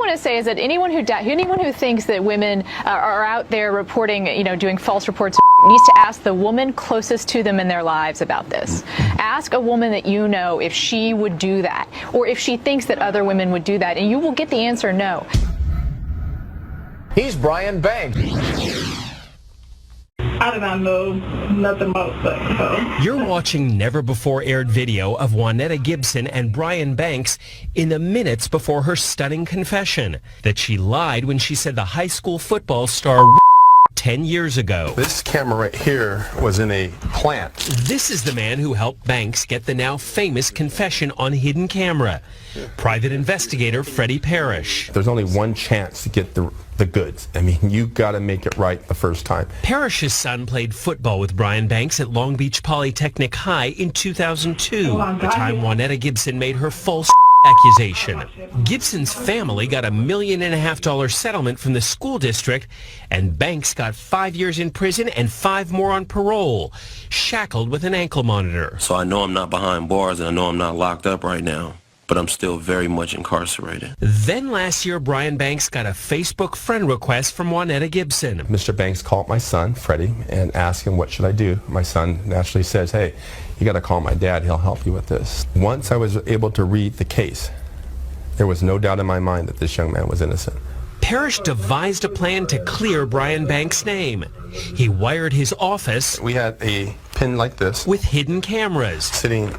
want to say is that anyone who thinks that women are out there reporting, doing false reports, needs to ask the woman closest to them in their lives about this. Ask a woman that you know if she would do that, or if she thinks that other women would do that, and you will get the answer no. He's Brian Banks. I did not know nothing about sex. So. You're watching never-before-aired video of Juanetta Gibson and Brian Banks in the minutes before her stunning confession that she lied when she said the high school football star 10 years ago. This camera right here was in a plant. This is the man who helped Banks get the now famous confession on hidden camera. Private investigator Freddie Parrish. There's only one chance to get the goods. I mean, you got to make it right the first time. Parrish's son played football with Brian Banks at Long Beach Polytechnic High in 2002, the time Juanetta Gibson made her false accusation. Gibson's family got $1.5 million settlement from the school district, and Banks got 5 years in prison and 5 more on parole, shackled with an ankle monitor. So I know I'm not behind bars, and I know I'm not locked up right now, but I'm still very much incarcerated. Then last year, Brian Banks got a Facebook friend request from Juanetta Gibson. Mr. Banks called my son, Freddie, and asked him, what should I do? My son naturally says, hey, you got to call my dad. He'll help you with this. Once I was able to read the case, there was no doubt in my mind that this young man was innocent. Parrish devised a plan to clear Brian Banks' name. He wired his office. We had a pin like this with hidden cameras sitting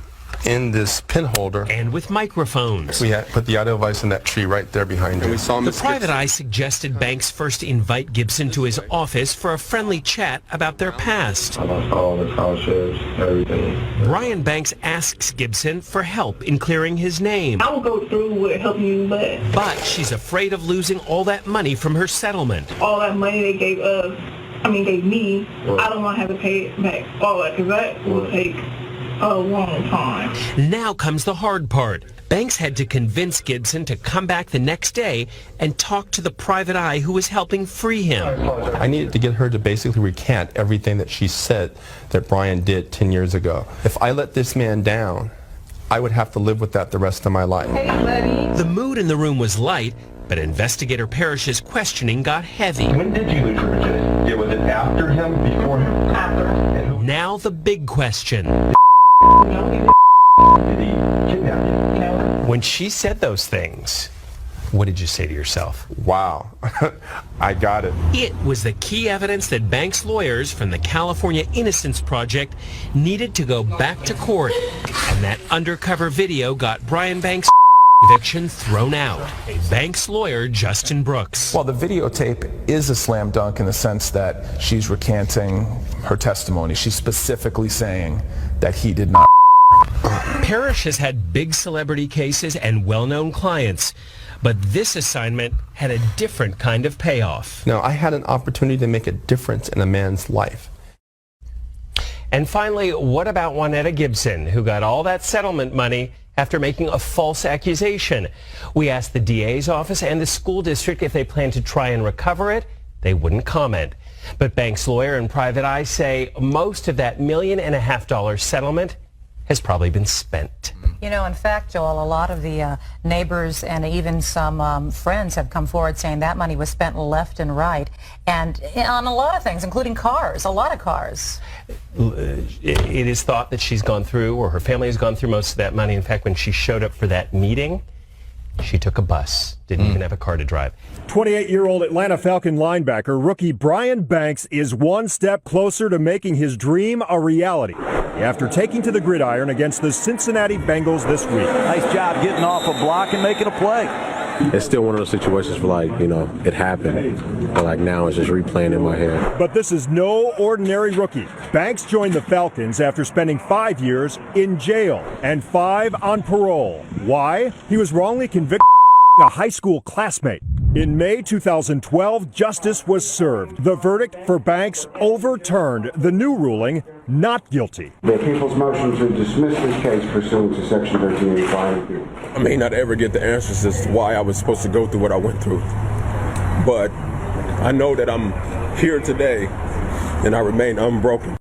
in this pin holder, and with microphones. We had put the audio device in that tree right there behind you. The private eye suggested Banks first invite Gibson to his office for a friendly chat about their past. I lost all the scholarships, everything. Brian Banks asks Gibson for help in clearing his name. I will go through with helping you, but she's afraid of losing all that money from her settlement. All that money they gave me, I don't want to have to pay it back all that, because that will take a long time. Now comes the hard part. Banks had to convince Gibson to come back the next day and talk to the private eye who was helping free him. I needed to get her to basically recant everything that she said that Brian did 10 years ago. If I let this man down, I would have to live with that the rest of my life. Hey, buddy. The mood in the room was light, but investigator Parrish's questioning got heavy. When did you lose your virginity? Was it after him, before him? After. Now the big question. Did he kidnap you? When she said those things, what did you say to yourself? Wow, I got it. It was the key evidence that Banks' lawyers from the California Innocence Project needed to go back to court, and that undercover video got Brian Banks' conviction thrown out. Banks' lawyer Justin Brooks. Well, the videotape is a slam dunk in the sense that she's recanting her testimony. She's specifically saying that he did not. Parrish has had big celebrity cases and well-known clients, but this assignment had a different kind of payoff. Now, I had an opportunity to make a difference in a man's life. And finally, what about Juanetta Gibson, who got all that settlement money after making a false accusation? We asked the DA's office and the school district if they plan to try and recover it. They wouldn't comment. But Banks' lawyer and private eye say most of that $1.5 million settlement has probably been spent. You know, in fact, Joel, a lot of the neighbors and even some friends have come forward saying that money was spent left and right, and on a lot of things, including cars, a lot of cars. It is thought that she's gone through, or her family has gone through most of that money. In fact, when she showed up for that meeting, she took a bus, didn't even have a car to drive. 28-year-old Atlanta Falcon linebacker rookie Brian Banks is one step closer to making his dream a reality after taking to the gridiron against the Cincinnati Bengals this week. Nice job getting off a block and making a play. It's still one of those situations where, like, you know, it happened, but like now it's just replaying in my head. But this is no ordinary rookie. Banks joined the Falcons after spending 5 years in jail and 5 on parole. Why? He was wrongly convicted of a high school classmate. In May 2012, justice was served. The verdict for Banks overturned. The new ruling, not guilty. The people's motion to dismiss this case pursuant to Section 1385. I may not ever get the answers as to why I was supposed to go through what I went through, but I know that I'm here today and I remain unbroken.